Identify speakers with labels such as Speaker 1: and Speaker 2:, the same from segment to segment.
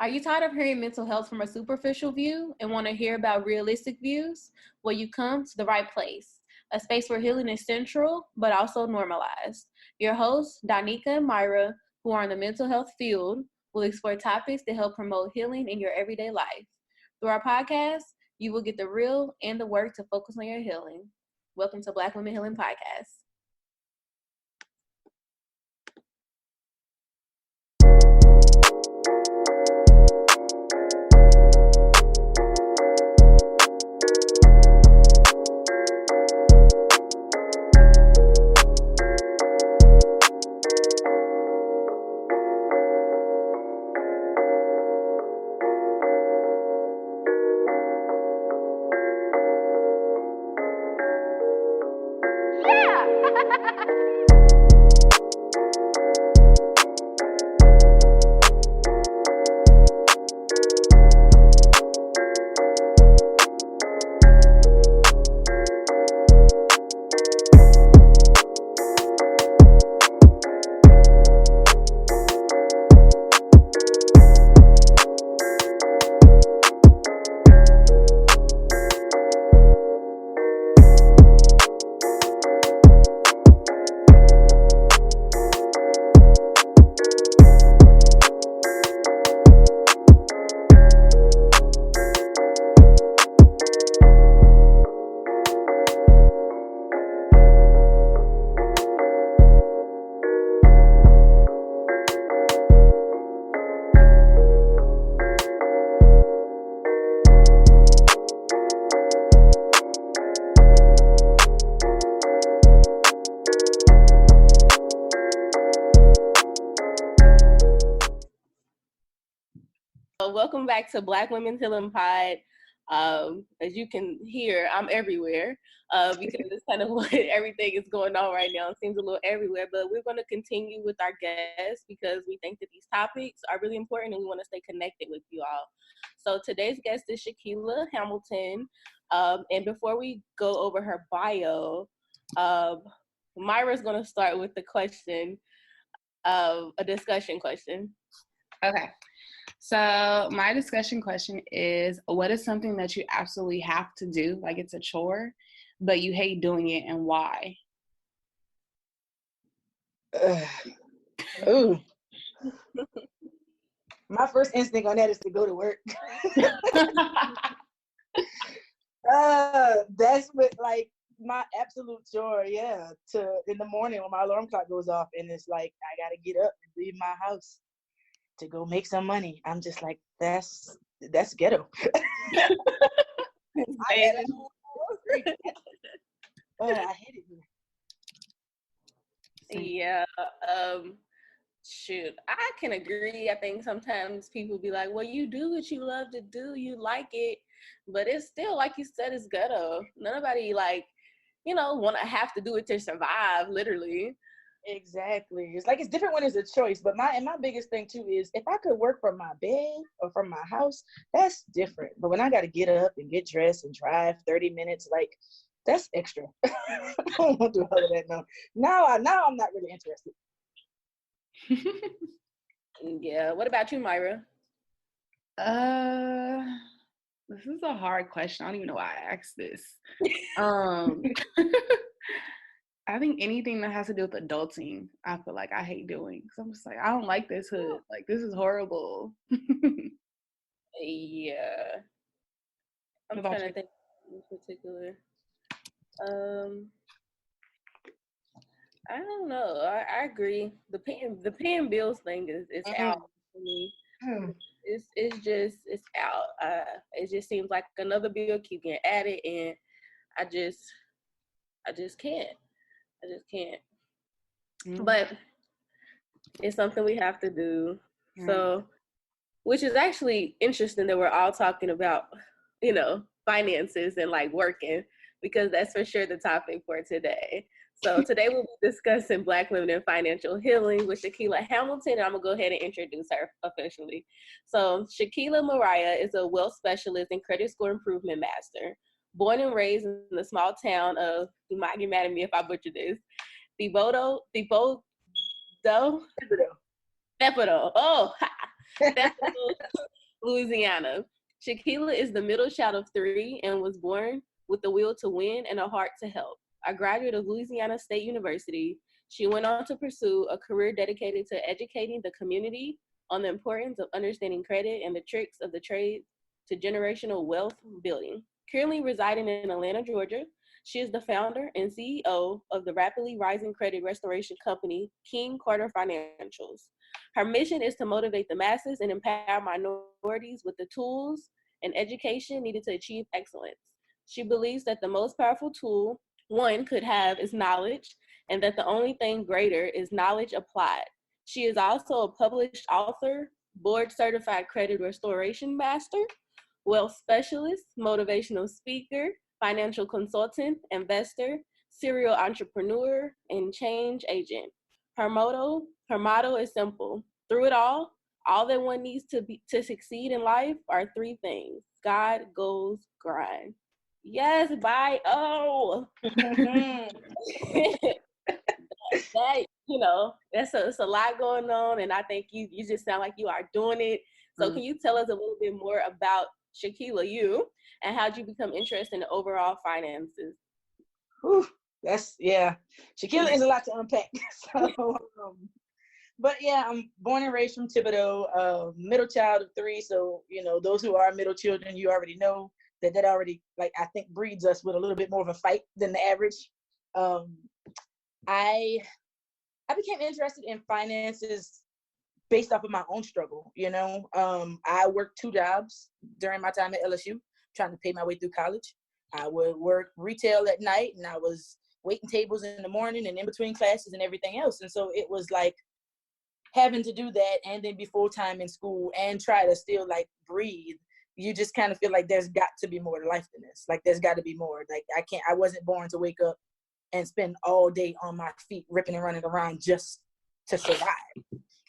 Speaker 1: Are you tired of hearing mental health from a superficial view and want to hear about realistic views? Well, you come to the right place, a space where healing is central, but also normalized. Your hosts, Danica and Myra, who are in the mental health field, will explore topics that help promote healing in your everyday life. Through our podcast, you will get the real and the work to focus on your healing. Welcome to Black Women Healing Podcast. Welcome back to Black Women Healing Pod. As you can hear, I'm everywhere because it's kind of what everything is going on right now. It seems a little everywhere, but we're going to continue with our guests because we think that these topics are really important and we want to stay connected with you all. So today's guest is Shequila Hamilton. And before we go over her bio, Myra's going to start with the question, a discussion question.
Speaker 2: Okay. So my discussion question is, what is something that you absolutely have to do, like it's a chore, but you hate doing it, and why?
Speaker 3: Ooh. My first instinct on that is to go to work. That's what, like, my absolute chore, yeah. In the morning when my alarm clock goes off and it's like, I gotta get up and leave my house to go make some money. I'm just like, that's ghetto. I hate it here.
Speaker 1: Yeah. Shoot, I can agree. I think sometimes people be like, well, you do what you love to do, you like it, but it's still, like you said, it's ghetto. Nobody, like, want to have to do it to survive, literally.
Speaker 3: Exactly. It's like, it's different when it's a choice, but my biggest thing too is, if I could work from my bed or from my house, that's different. But when I got to get up and get dressed and drive 30 minutes, like, that's extra. I don't want to do all of that now. Now I'm not really interested.
Speaker 1: Yeah. What about you, Myra?
Speaker 2: This is a hard question. I don't even know why I asked this. I think anything that has to do with adulting, I feel like I hate doing. So I'm just like, I don't like this hood. Like, this is horrible.
Speaker 1: Yeah. I'm trying to think in particular. I don't know. I agree. The paying bills thing is out for me. It's out. It just seems like another bill keep getting added, and I just can't. I just can't. But it's something we have to do. So, which is actually interesting that we're all talking about, finances and like working, because that's for sure the topic for today. So today we'll be discussing Black women in financial healing with Shequila Hamilton, and I'm gonna go ahead and introduce her officially. So Shequila Mariah is a wealth specialist and credit score improvement master. Born and raised in the small town of, you might get mad at me if I butcher this, Thibodeau. Oh, Louisiana. Shequila is the middle child of 3 and was born with the will to win and a heart to help. A graduate of Louisiana State University, she went on to pursue a career dedicated to educating the community on the importance of understanding credit and the tricks of the trade to generational wealth building. Currently residing in Atlanta, Georgia, she is the founder and CEO of the rapidly rising credit restoration company, King Carter Financials. Her mission is to motivate the masses and empower minorities with the tools and education needed to achieve excellence. She believes that the most powerful tool one could have is knowledge, and that the only thing greater is knowledge applied. She is also a published author, board certified credit restoration master, wealth specialist, motivational speaker, financial consultant, investor, serial entrepreneur, and change agent. Her motto is simple. Through it all that one needs to succeed in life are 3 things: God, goals, grind. Yes, bye. Oh. That, it's a lot going on, and I think you just sound like you are doing it. So can you tell us a little bit more about Shequila, you, and how'd you become interested in the overall finances?
Speaker 3: Whew, Shequila is a lot to unpack. So, but yeah, I'm born and raised from Thibodeau, middle child of 3. So, those who are middle children, you already know that already, I think, breeds us with a little bit more of a fight than the average. I became interested in finances based off of my own struggle. I worked 2 jobs during my time at LSU, trying to pay my way through college. I would work retail at night, and I was waiting tables in the morning and in between classes and everything else. And so it was like having to do that and then be full-time in school and try to still breathe. You just kind of feel like there's got to be more to life than this. There's got to be more. I wasn't born to wake up and spend all day on my feet, ripping and running around just to survive.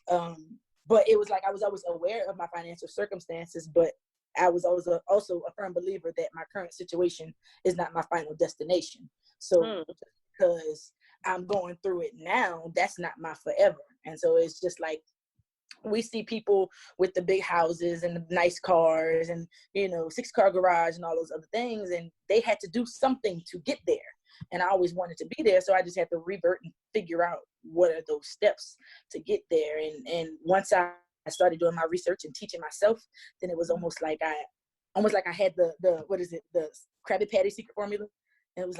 Speaker 3: But it was I was always aware of my financial circumstances, but I was always also a firm believer that my current situation is not my final destination. So because I'm going through it now, that's not my forever. And so it's just we see people with the big houses and the nice cars and 6-car garage and all those other things, and they had to do something to get there. And I always wanted to be there, so I just had to revert and figure out what are those steps to get there. And once I started doing my research and teaching myself, then it was almost like I had the Krabby Patty secret formula. And it was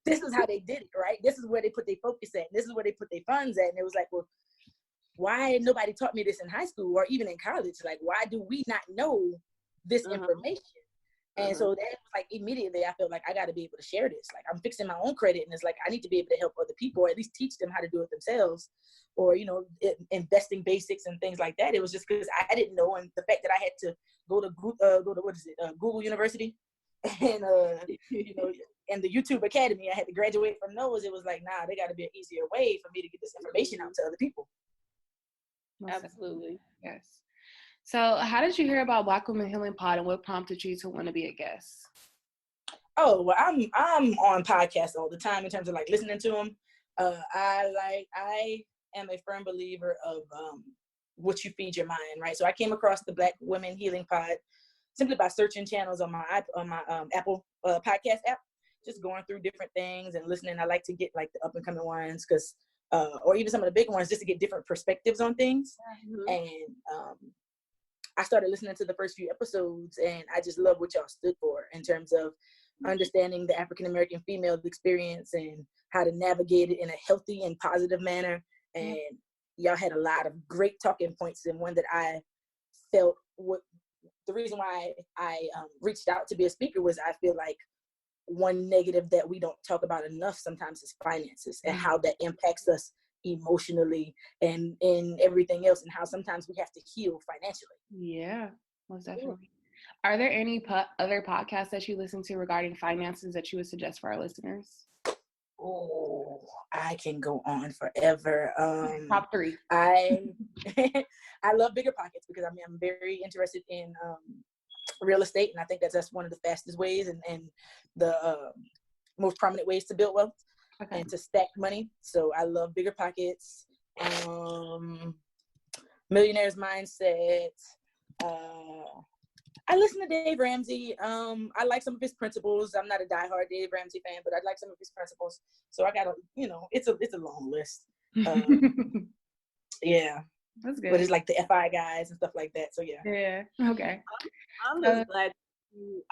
Speaker 3: this is how they did it, right? This is where they put their focus at. This is where they put their funds at. And it was well, why nobody taught me this in high school or even in college? Why do we not know this information? And so that was immediately I felt like I got to be able to share this. I'm fixing my own credit, and it's I need to be able to help other people, or at least teach them how to do it themselves, or investing basics and things like that. It was just because I didn't know, and the fact that I had to go to Google University, and and the YouTube Academy, I had to graduate from those. It was nah, there got to be an easier way for me to get this information out to other people.
Speaker 1: Absolutely,
Speaker 2: yes. So how did you hear about Black Women Healing Pod, and what prompted you to want to be a guest?
Speaker 3: Oh, well, I'm on podcasts all the time in terms of listening to them. I am a firm believer of what you feed your mind, right? So I came across the Black Women Healing Pod simply by searching channels on my Apple podcast app, just going through different things and listening. I like to get the up and coming ones because or even some of the big ones, just to get different perspectives on things. And I started listening to the first few episodes, and I just love what y'all stood for in terms of understanding the African-American female experience and how to navigate it in a healthy and positive manner. And y'all had a lot of great talking points, and one that I felt the reason why I reached out to be a speaker was I feel like one negative that we don't talk about enough sometimes is finances and how that impacts us emotionally and everything else, and how sometimes we have to heal financially.
Speaker 2: Yeah, most definitely. Are there any other podcasts that you listen to regarding finances that you would suggest for our listeners?
Speaker 3: Oh, I can go on forever.
Speaker 2: Top 3.
Speaker 3: I love Bigger Pockets because I'm very interested in real estate, and I think that's one of the fastest ways and the most prominent ways to build wealth and to stack money. So I love Bigger Pockets. Millionaire's Mindset. I listen to Dave Ramsey. I like some of his principles. I'm not a diehard Dave Ramsey fan, but I like some of his principles. So I got it's a long list. Yeah.
Speaker 2: That's good.
Speaker 3: But it's like the FI guys and stuff like that. So yeah.
Speaker 2: Yeah. Okay.
Speaker 1: I'm just glad.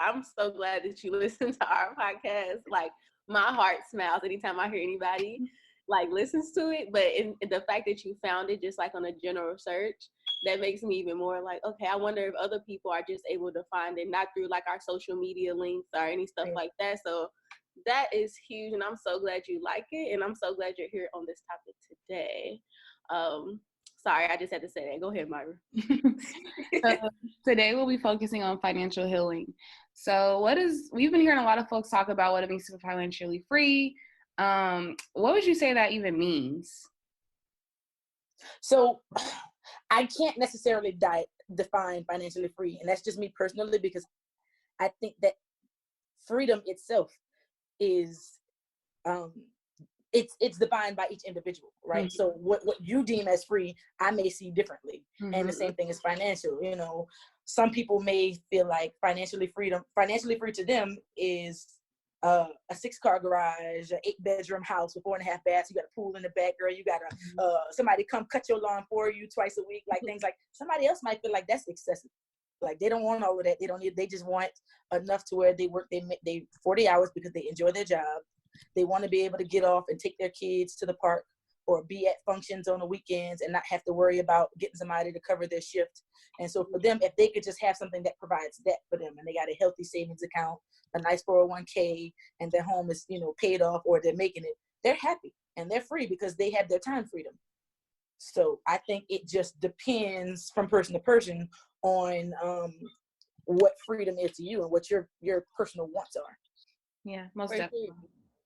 Speaker 1: I'm so glad that you listen to our podcast. Like, my heart smiles anytime I hear anybody like listens to it. But the fact that you found it just like on a general search, that makes me even more like, okay, I wonder if other people are just able to find it, not through like our social media links or any stuff like that. So that is huge, and I'm so glad you like it, and I'm so glad you're here on this topic today. Sorry, I just had to say that. Go ahead, Myra.
Speaker 2: Today we'll be focusing on financial healing. So we've been hearing a lot of folks talk about what it means to be financially free. What would you say that even means?
Speaker 3: So I can't necessarily define financially free, and that's just me personally, because I think that freedom itself is it's defined by each individual, right? Mm-hmm. So what you deem as free, I may see differently. Mm-hmm. And the same thing is financial. Some people may feel like financially free to them is a 6-car garage, an 8-bedroom house with 4.5 baths. You got a pool in the back, girl. You got somebody come cut your lawn for you twice a week, like things like. Somebody else might feel like that's excessive. Like, they don't want all of that. They just want enough to where they work they 40 hours because they enjoy their job. They want to be able to get off and take their kids to the park or be at functions on the weekends and not have to worry about getting somebody to cover their shift. And so for them, if they could just have something that provides that for them, and they got a healthy savings account, a nice 401k, and their home is, paid off, or they're making it, they're happy and they're free because they have their time freedom. So I think it just depends from person to person on what freedom is to you and what your personal wants are.
Speaker 2: Yeah, most definitely.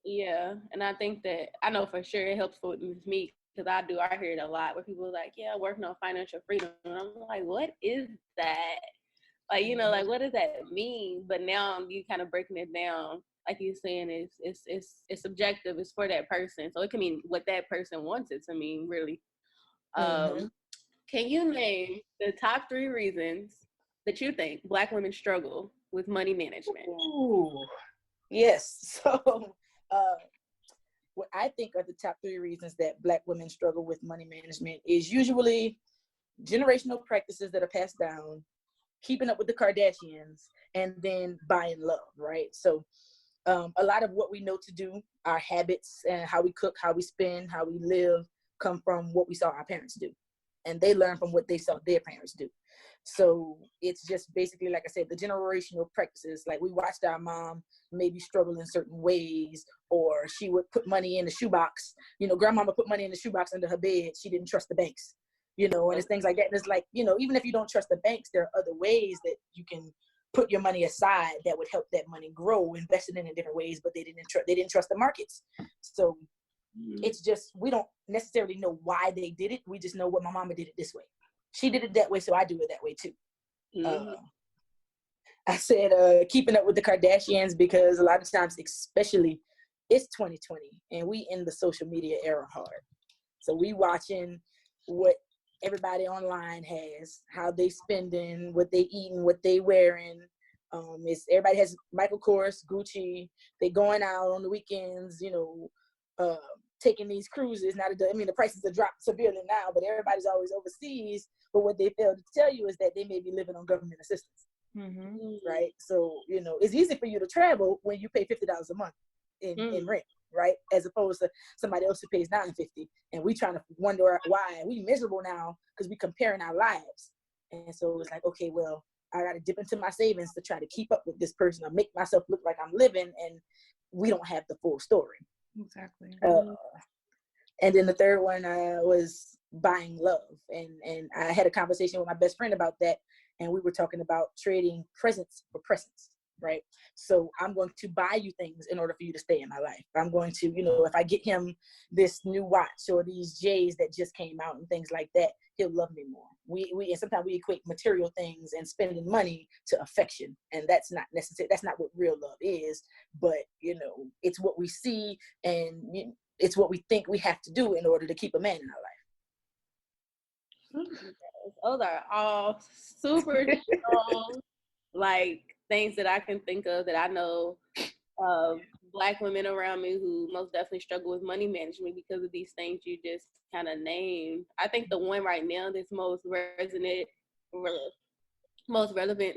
Speaker 1: Yeah, and I think that I know for sure it helps with me, because I hear it a lot where people are like, yeah, working on financial freedom, and I'm like, what is that? Like, like, what does that mean? But now you kind of breaking it down, like you're saying, it's subjective. It's for that person, so it can mean what that person wants it to mean, really. Can you name the top 3 reasons that you think Black women struggle with money management?
Speaker 3: Ooh, yes. So what I think are the top 3 reasons that Black women struggle with money management is usually generational practices that are passed down, keeping up with the Kardashians, and then buying love, right? So a lot of what we know to do, our habits and how we cook, how we spend, how we live, come from what we saw our parents do. And they learn from what they saw their parents do. So it's just basically, like I said, the generational practices. Like, we watched our mom maybe struggle in certain ways, or she would put money in the shoebox. Grandmama put money in the shoebox under her bed. She didn't trust the banks, and it's things like that. And it's like, even if you don't trust the banks, there are other ways that you can put your money aside that would help that money grow, invested in different ways, but they didn't trust the markets. So it's just, we don't necessarily know why they did it. We just know what my mama did it this way. She did it that way, so I do it that way too. I said keeping up with the Kardashians, because a lot of times, especially, it's 2020 and we in the social media era hard. So we watching what everybody online has, how they spending, what they eating, what they wearing. Everybody has Michael Kors, Gucci. They going out on the weekends, taking these cruises. The prices have dropped severely now, but everybody's always overseas. But what they fail to tell you is that they may be living on government assistance, right? So, it's easy for you to travel when you pay $50 a month in rent, right? As opposed to somebody else who pays $9.50, and we trying to wonder why we miserable now because we comparing our lives. And so it's like, okay, well, I got to dip into my savings to try to keep up with this person or make myself look like I'm living, and we don't have the full story.
Speaker 2: Exactly.
Speaker 3: And then the third one was buying love. And I had a conversation with my best friend about that. And we were talking about trading presents for presents, right? So I'm going to buy you things in order for you to stay in my life. I'm going to, if I get him this new watch or these J's that just came out and things like that, he'll love me more. And sometimes we equate material things and spending money to affection. And that's not necessary. That's not what real love is. But, it's what we see, and it's what we think we have to do in order to keep a man in our life.
Speaker 1: Those are all super strong, like, things that I can think of that I know of Black women around me who most definitely struggle with money management because of these things you just kind of named. I think the one right now that's most relevant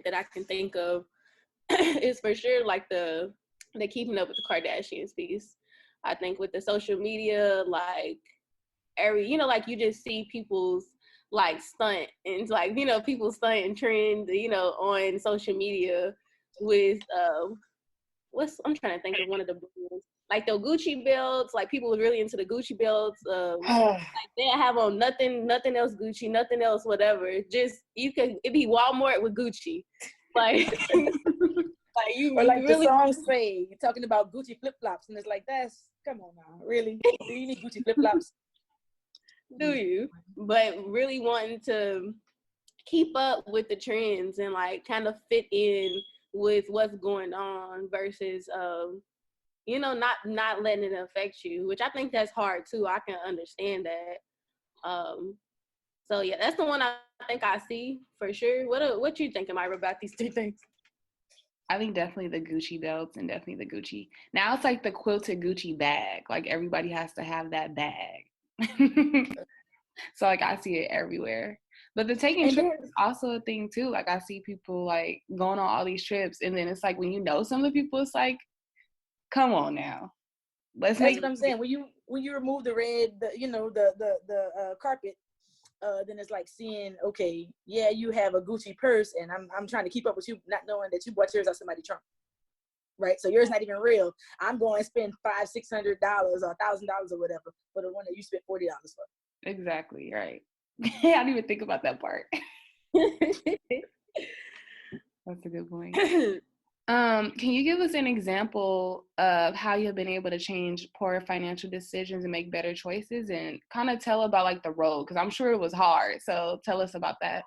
Speaker 1: that I can think of is for sure like the keeping up with the Kardashians piece. I think with the social media, like like you just see people's like stunt and like, people stunt and trend, on social media with I'm trying to think of one of the brands. Like the Gucci belts, like people were really into the Gucci belts. Like they have on nothing else Gucci, nothing else whatever. Just it'd be Walmart with Gucci, like like
Speaker 3: or like
Speaker 1: really,
Speaker 3: the song say, you're talking about Gucci flip flops, and it's like come on now, really? Do you need Gucci flip flops?
Speaker 1: Do you? But really wanting to keep up with the trends and like kind of fit in with what's going on versus not letting it affect you, which I think that's hard too. I can understand that. So yeah, that's the one I think I see for sure. What you think, Myra, about these two things?
Speaker 2: I think definitely the Gucci belts and definitely the Gucci. Now it's like the quilted Gucci bag. Like everybody has to have that bag. So like I see it everywhere. But the taking trips is also a thing too. Like I see people like going on all these trips, and then it's like when you know some of the people, it's like, come on now.
Speaker 3: That's what I'm saying. When you remove the red, the carpet, then it's like seeing, okay, yeah, you have a Gucci purse, and I'm trying to keep up with you, not knowing that you bought yours out somebody's trunk, right? So yours not even real. I'm going to spend $500-$600 or $1,000 or whatever for the one that you spent $40 for.
Speaker 2: Exactly right. I didn't even think about that part. That's a good point. Can you give us an example of how you've been able to change poor financial decisions and make better choices, and kind of tell about like the road? Because I'm sure it was hard. So tell us about that.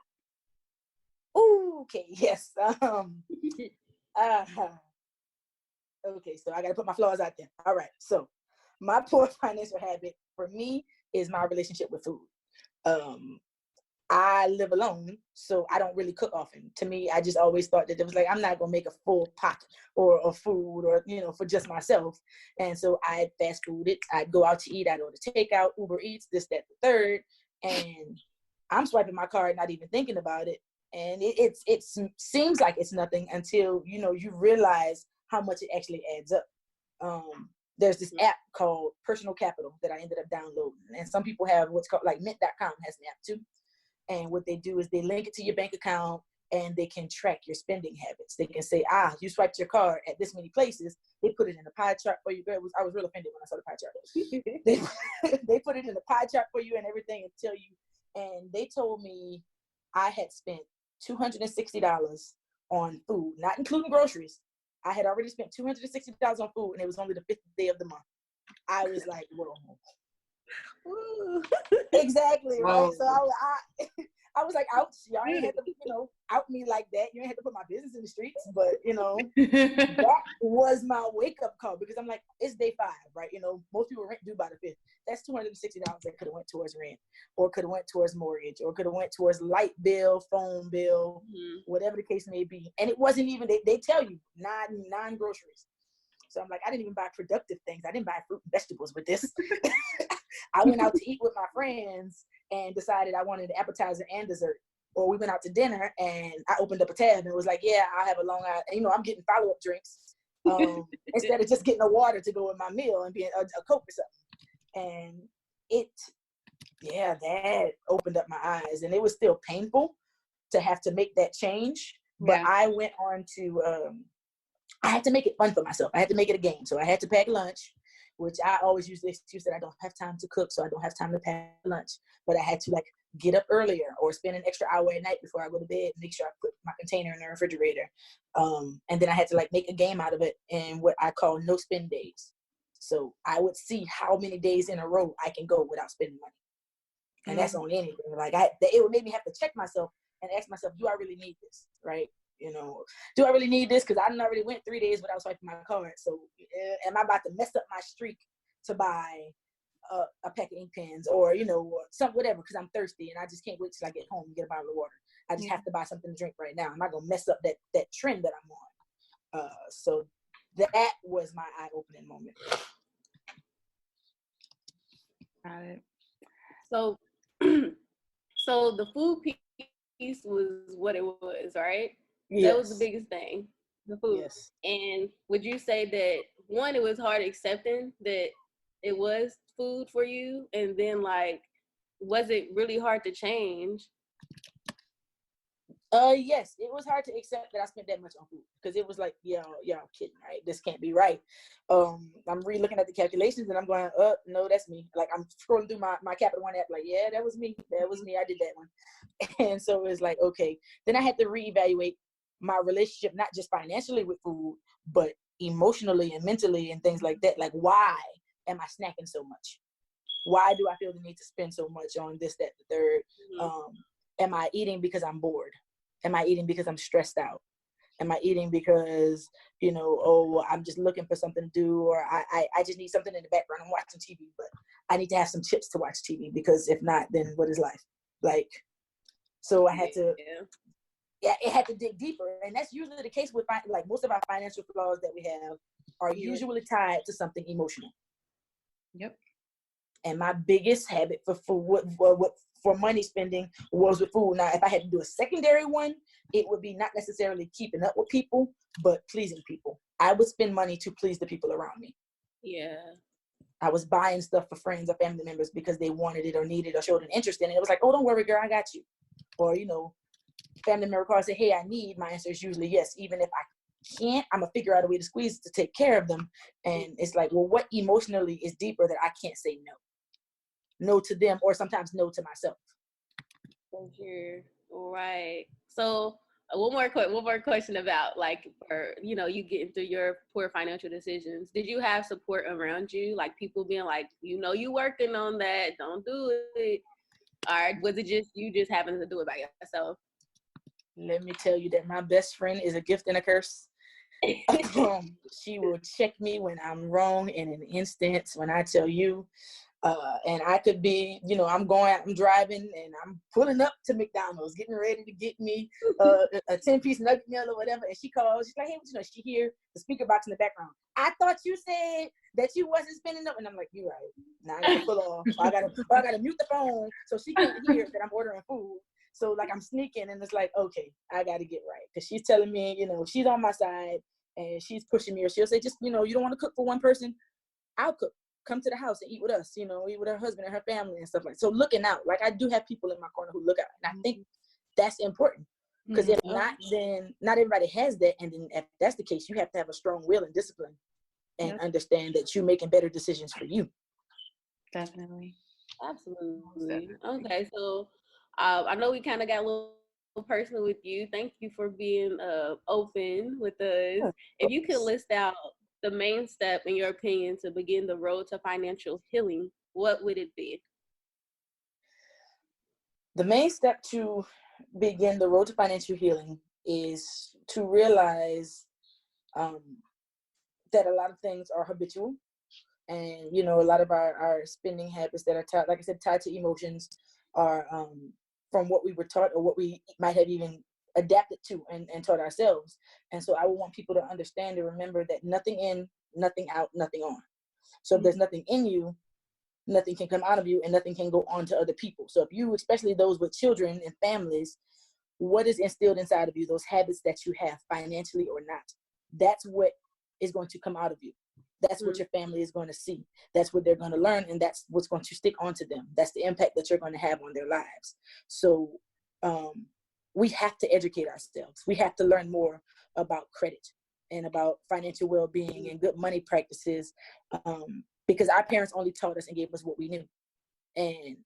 Speaker 3: Okay. Yes. Okay. So I got to put my flaws out there. All right. So my poor financial habit for me is my relationship with food. I live alone, so I don't really cook often. To me, I just always thought that it was like, I'm not gonna make a full pot or food or, for just myself. And so I'd fast food it. I'd go out to eat. I'd order takeout, Uber Eats, this, that, the third. And I'm swiping my card, not even thinking about it. And it seems like it's nothing until, you realize how much it actually adds up. There's this app called Personal Capital that I ended up downloading. And some people have what's called, like Mint.com has an app too. And what they do is they link it to your bank account, and they can track your spending habits. They can say, you swiped your card at this many places. They put it in a pie chart for you. I was real offended when I saw the pie chart. They put it in the pie chart for you and everything, and tell you. And they told me I had spent $260 on food, not including groceries. I had already spent $260 on food, and it was only the 5th day of the month. I was like, whoa. Exactly.
Speaker 2: Whoa.
Speaker 3: Right. So I was like, ouch, y'all ain't had to, out me like that. You ain't had to put my business in the streets, but that was my wake up call, because I'm like, it's day 5, right? Most people rent due by the 5th. That's $260 that could have went towards rent, or could have went towards mortgage, or could have went towards light bill, phone bill, whatever the case may be. And it wasn't even, they tell you non-groceries. So I'm like, I didn't even buy productive things. I didn't buy fruit and vegetables with this. I went out to eat with my friends and decided I wanted an appetizer and dessert. Or we went out to dinner and I opened up a tab and was like, yeah, I'll have a Long Island. I'm getting follow-up drinks instead of just getting a water to go with my meal and being a Coke or something. And that opened up my eyes. And it was still painful to have to make that change. But I went on to, I had to make it fun for myself. I had to make it a game. So I had to pack lunch, which I always use the excuse that I don't have time to cook, so I don't have time to pack lunch. But I had to get up earlier or spend an extra hour at night before I go to bed, make sure I put my container in the refrigerator. And then I had to make a game out of it in what I call no spend days. So I would see how many days in a row I can go without spending money. And that's on anything. It would make me have to check myself and ask myself, do I really need this? Right? Do I really need this? Because I already went 3 days without swiping my card. So am I about to mess up my streak to buy a pack of ink pens, or or some whatever, because I'm thirsty and I just can't wait till I get home and get a bottle of water. I just have to buy something to drink right now. I'm not gonna mess up that trend that I'm on. So that was my eye-opening moment.
Speaker 2: Got it.
Speaker 1: So, so the food piece was what it was, right?
Speaker 3: Yes.
Speaker 1: That was the biggest thing, the food.
Speaker 3: Yes.
Speaker 1: And would you say that, one, it was hard accepting that it was food for you, and then like, was it really hard to change?
Speaker 3: Yes, it was hard to accept that I spent that much on food, because it was like, y'all kidding, right? This can't be right. I'm re-looking at the calculations and I'm going, no, that's me. Like, I'm scrolling through my Capital One app, like, yeah, that was me. I did that one. And so it's like, okay. Then I had to reevaluate my relationship, not just financially with food, but emotionally and mentally and things like that. Like, why am I snacking so much? Why do I feel the need to spend so much on this, that, the third? Am I eating because I'm bored? Am I eating because I'm stressed out? Am I eating because, I'm just looking for something to do, or I just need something in the background. I'm watching TV, but I need to have some chips to watch TV, because if not, then what is life? Like, so I had to, it had to dig deeper. And that's usually the case with, like, most of our financial flaws that we have are usually tied to something emotional.
Speaker 2: Yep.
Speaker 3: And my biggest habit for money spending was with food. Now, if I had to do a secondary one, it would be not necessarily keeping up with people, but pleasing people. I would spend money to please the people around me.
Speaker 1: Yeah.
Speaker 3: I was buying stuff for friends or family members because they wanted it or needed or showed an interest in it. It was like, oh, don't worry, girl, I got you. Or, family member calls, say, hey, I need. My answer is usually yes. Even if I can't, I'm gonna figure out a way to squeeze to take care of them. And it's like, well, what emotionally is deeper that I can't say no? No to them, or sometimes no to myself.
Speaker 1: For sure. All right. So one more question about, like, for you getting through your poor financial decisions. Did you have support around you, like people being like, you working on that, don't do it, or was it just you just having to do it by yourself?
Speaker 3: Let me tell you that my best friend is a gift and a curse. She will check me when I'm wrong in an instant. When I tell you. And I could be, I'm driving and I'm pulling up to McDonald's, getting ready to get me a 10-piece nugget meal or whatever. And she calls, she's like, hey, she hear the speaker box in the background. I thought you said that you wasn't spending up. And I'm like, you're right. Now I gotta pull off. I gotta mute the phone so she can't hear that I'm ordering food. So like I'm sneaking, and it's like, okay, I gotta get right. Cause she's telling me, she's on my side and she's pushing me, or she'll say, just, you don't want to cook for one person, I'll cook. Come to the house and eat with us, eat with her husband and her family and stuff like that. So looking out, like I do have people in my corner who look out, and I think that's important, because if not, then not everybody has that. And then if that's the case, you have to have a strong will and discipline and understand that you're making better decisions for you.
Speaker 2: Definitely.
Speaker 1: Absolutely. Okay, so I know we kind of got a little personal with you. Thank you for being open with us. If you could list out the main step, in your opinion, to begin the road to financial healing, what would it be?
Speaker 3: The main step to begin the road to financial healing is to realize that a lot of things are habitual. And, a lot of our spending habits that are tied, like I said, tied to emotions, are from what we were taught or what we might have even adapted to and taught ourselves. And so I would want people to understand and remember that nothing in, nothing out, nothing on. So if there's nothing in you, nothing can come out of you, and nothing can go on to other people. So if you, especially those with children and families, what is instilled inside of you, those habits that you have, financially or not, that's what is going to come out of you. That's what your family is going to see. That's what they're going to learn, and that's what's going to stick onto them. That's the impact that you're going to have on their lives. So we have to educate ourselves. We have to learn more about credit and about financial well-being and good money practices, because our parents only taught us and gave us what we knew. And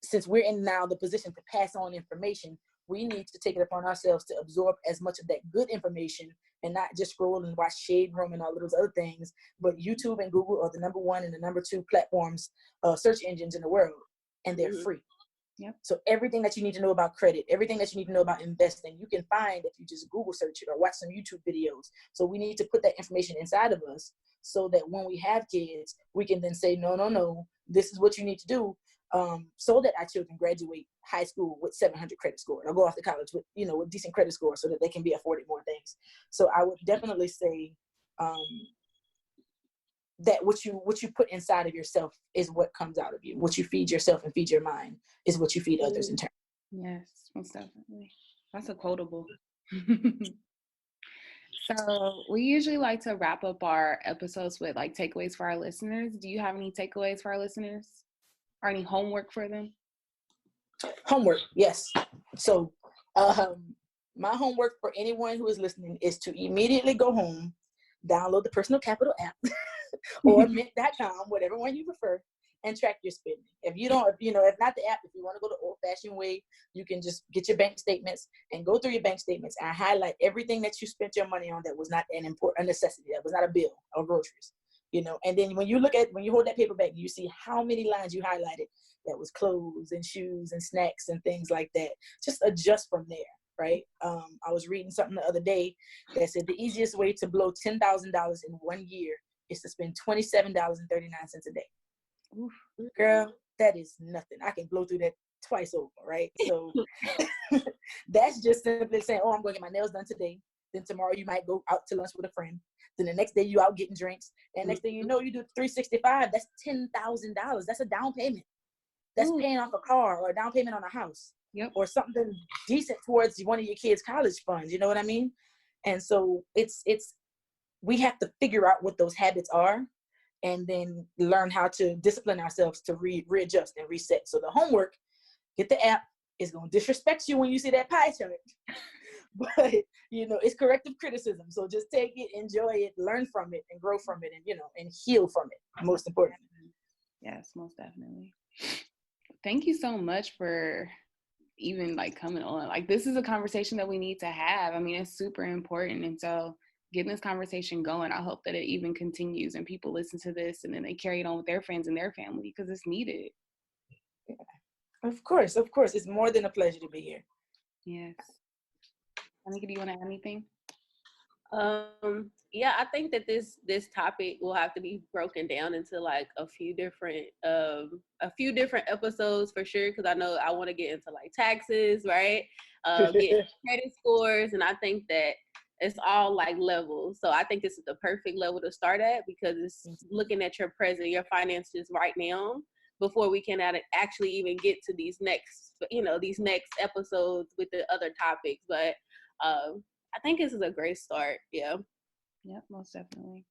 Speaker 3: since we're in now the position to pass on information, we need to take it upon ourselves to absorb as much of that good information and not just scroll and watch Shade Room and all of those other things. But YouTube and Google are the number one and the number two platforms, search engines in the world, and they're free.
Speaker 2: Yep.
Speaker 3: So everything that you need to know about credit, everything that you need to know about investing, you can find if you just Google search it or watch some YouTube videos. So we need to put that information inside of us so that when we have kids, we can then say, no, this is what you need to do, so that our children graduate high school with 700 credit score or go off to college with, with decent credit score so that they can be afforded more things. So I would definitely say that what you put inside of yourself is what comes out of you. What you feed yourself and feed your mind is what you feed others in turn.
Speaker 2: Yes, most definitely. That's a quotable. So we usually like to wrap up our episodes with like takeaways for our listeners. Do you have any takeaways for our listeners or any homework for them?
Speaker 3: Homework, yes. So my homework for anyone who is listening is to immediately go home, download the Personal Capital app or mint.com, whatever one you prefer, and track your spending. If you don't, if not the app, if you want to go the old-fashioned way, you can just get your bank statements and go through your bank statements and highlight everything that you spent your money on that was not a necessity, that was not a bill or groceries. And then when you hold that paper back, you see how many lines you highlighted that was clothes and shoes and snacks and things like that. Just adjust from there, right? I was reading something the other day that said the easiest way to blow $10,000 in 1 year is to spend $27.39 a day. Oof. Girl, that is nothing. I can blow through that twice over, right? So that's just simply saying, I'm going to get my nails done today. Then tomorrow you might go out to lunch with a friend. Then the next day you out getting drinks. And next thing you know, you do $365. That's $10,000. That's a down payment. That's paying off a car or a down payment on a house.
Speaker 2: Yep.
Speaker 3: Or something decent towards one of your kids' college funds. You know what I mean? And so we have to figure out what those habits are and then learn how to discipline ourselves to readjust and reset. So the homework, get the app. It's going to disrespect you when you see that pie chart. But, it's corrective criticism. So just take it, enjoy it, learn from it, and grow from it, and, and heal from it, most importantly.
Speaker 2: Yes, most definitely. Thank you so much for even like coming on. Like, this is a conversation that we need to have. I mean, it's super important. And so getting this conversation going, I hope that it even continues and people listen to this and then they carry it on with their friends and their family because it's needed.
Speaker 3: Yeah. Of course. It's more than a pleasure to be here.
Speaker 2: Yes. Anika, do you want to add anything?
Speaker 1: Yeah, I think that this topic will have to be broken down into like a few different episodes for sure, because I know I want to get into like taxes, right? Get credit scores, and I think that it's all like levels. So I think this is the perfect level to start at because it's looking at your finances right now before we can actually even get to these next episodes with the other topics. But I think this is a great start. Yeah.
Speaker 2: Yep, most definitely.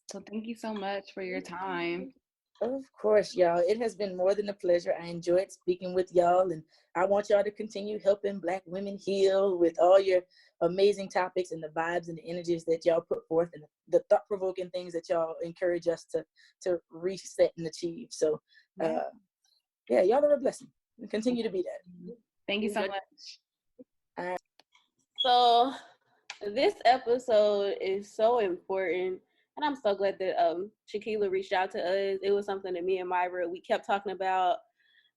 Speaker 2: So thank you so much for your time.
Speaker 3: Of course, y'all. It has been more than a pleasure. I enjoyed speaking with y'all, and I want y'all to continue helping Black women heal with all your amazing topics and the vibes and the energies that y'all put forth and the thought-provoking things that y'all encourage us to reset and achieve. So, y'all are a blessing. Continue to be that.
Speaker 2: Thank you so much.
Speaker 1: So this episode is so important, and I'm so glad that Shequila reached out to us. It was something that me and Myra, we kept talking about,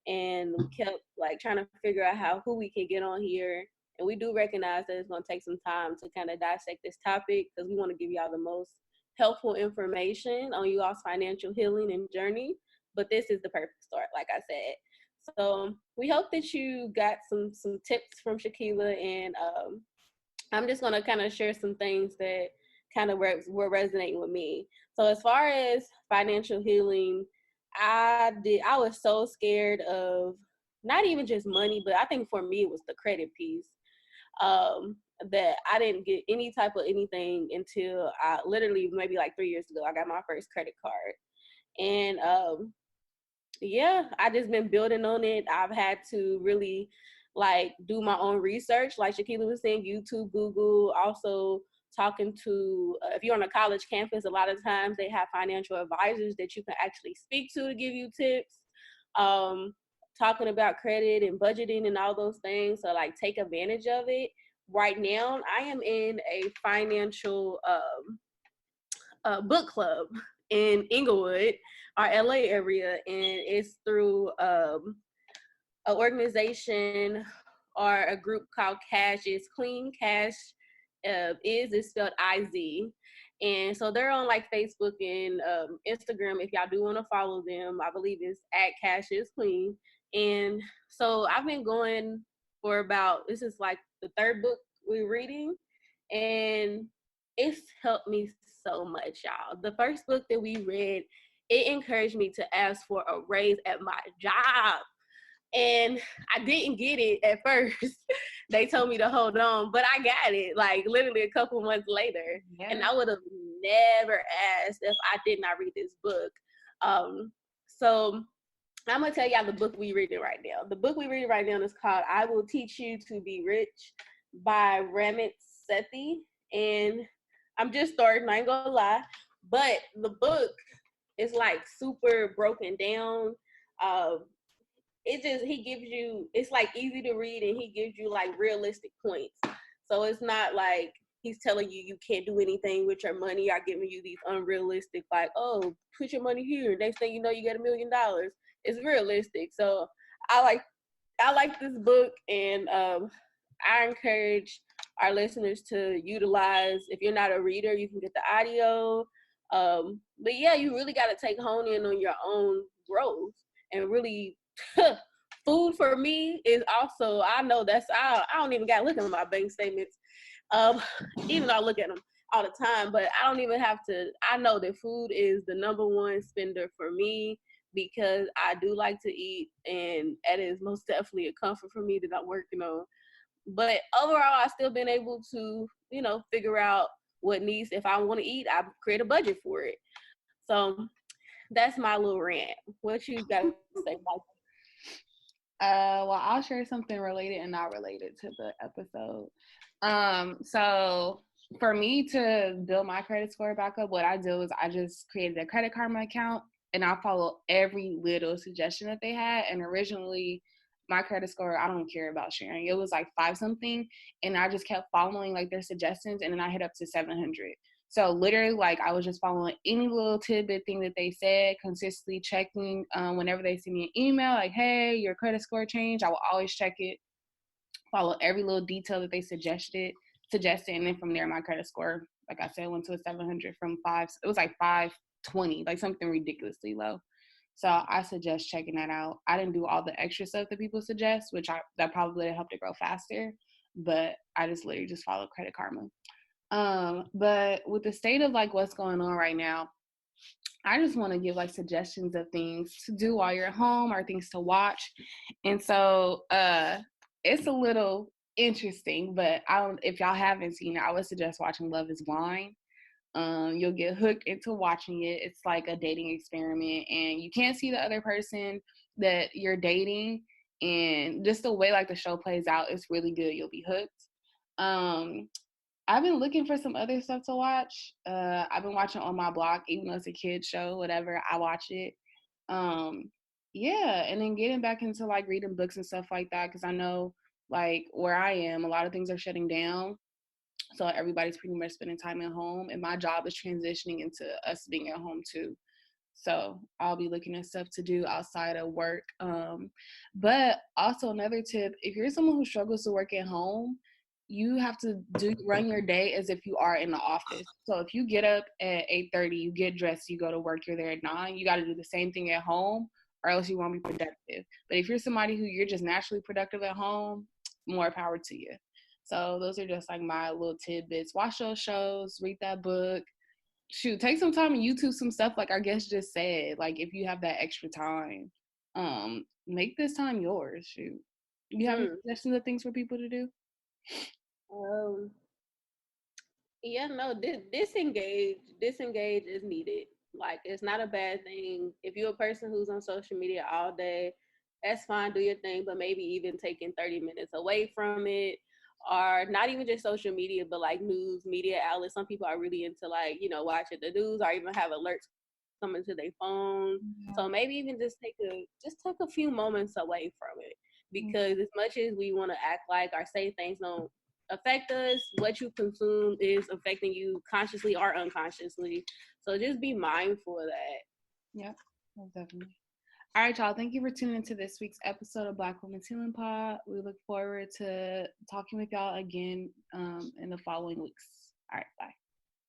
Speaker 1: and we kept like trying to figure out who we can get on here. And we do recognize that it's going to take some time to kind of dissect this topic because we want to give y'all the most helpful information on you all's financial healing and journey. But this is the perfect start, like I said. So we hope that you got some tips from Shequila, and I'm just going to kind of share some things that kind of were resonating with me. So as far as financial healing, I was so scared of not even just money, but I think for me it was the credit piece. That I didn't get any type of anything until I literally maybe like 3 years ago, I got my first credit card. And I just been building on it. I've had to really like do my own research, like Shequila was saying, YouTube, Google, also talking to, if you're on a college campus, a lot of times they have financial advisors that you can actually speak to give you tips, talking about credit and budgeting and all those things. So like take advantage of it. Right now, I am in a financial book club in Inglewood, our LA area, and it's through an organization or a group called Cash is Clean. Cash is spelled IZ. And so they're on like Facebook and Instagram. If y'all do want to follow them, I believe it's at Cash is Clean. And so I've been going for this is like the third book we're reading. And it's helped me so much, y'all. The first book that we read, it encouraged me to ask for a raise at my job. And I didn't get it at first. They told me to hold on, but I got it like literally a couple months later. Yeah. And I would have never asked if I did not read this book. So I'm going to tell y'all the book we reading right now. The book we reading right now is called I Will Teach You to Be Rich by Ramit Sethi. And I'm just starting, I ain't going to lie. But the book is like super broken down. He gives you, it's like easy to read, and he gives you like realistic points. So it's not like he's telling you can't do anything with your money or giving you these unrealistic, like, oh, put your money here. Next thing you know, you get $1 million. It's realistic. So I like this book, and I encourage our listeners to utilize, if you're not a reader, you can get the audio. But yeah, you really got to hone in on your own growth and really food for me is also, I know that's, I don't even got to look at my bank statements, even though I look at them all the time, but I don't even have to. I know that food is the number one spender for me because I do like to eat, and that is most definitely a comfort for me that I'm working on. But overall, I've still been able to, figure out what needs, if I want to eat, I create a budget for it. So that's my little rant. What you got to say, Mike?
Speaker 2: Well, I'll share something related and not related to the episode. So for me to build my credit score back up, what I do is I just created a Credit Karma account, and I follow every little suggestion that they had. And originally, my credit score, I don't care about sharing. It was like 5 something, and I just kept following like their suggestions, and then I hit up to 700. So literally, like, I was just following any little tidbit thing that they said, consistently checking whenever they send me an email, like, hey, your credit score changed. I will always check it, follow every little detail that they suggested, and then from there, my credit score, like I said, went to a 700 from 5. It was like 520, like something ridiculously low. So I suggest checking that out. I didn't do all the extra stuff that people suggest, that probably helped it grow faster, but I just literally just followed Credit Karma. But with the state of like what's going on right now, I just want to give like suggestions of things to do while you're at home or things to watch. And so it's a little interesting, but if y'all haven't seen it, I would suggest watching Love is Blind. You'll get hooked into watching it. It's like a dating experiment, and you can't see the other person that you're dating, and just the way like the show plays out, it's really good. You'll be hooked. I've been looking for some other stuff to watch. I've been watching On My Block, even though it's a kid's show, whatever, I watch it. Yeah, and then getting back into like reading books and stuff like that, because I know like where I am, a lot of things are shutting down. So everybody's pretty much spending time at home, and my job is transitioning into us being at home too. So I'll be looking at stuff to do outside of work. But also another tip, if you're someone who struggles to work at home, you have to run your day as if you are in the office. So if you get up at 8:30, you get dressed, you go to work, you're there at 9, you got to do the same thing at home, or else you won't be productive. But if you're somebody who you're just naturally productive at home, more power to you. So those are just like my little tidbits. Watch those shows, read that book. Shoot, take some time and YouTube some stuff like our guest just said. Like if you have that extra time, make this time yours. Shoot. You have any suggestions of things for people to do?
Speaker 1: Yeah, no, disengage is needed. Like, it's not a bad thing. If you're a person who's on social media all day, that's fine, do your thing, but maybe even taking 30 minutes away from it, or not even just social media, but like news, media outlets. Some people are really into like, watching the news or even have alerts coming to their phone. Yeah. So maybe even just take a few moments away from it, because as much as we want to act like or say things don't affect us, what you consume is affecting you consciously or unconsciously. So just be mindful of that.
Speaker 2: Yeah, definitely. All right, y'all. Thank you for tuning into this week's episode of Black Women's Healing Pod. We look forward to talking with y'all again in the following weeks. All right, bye.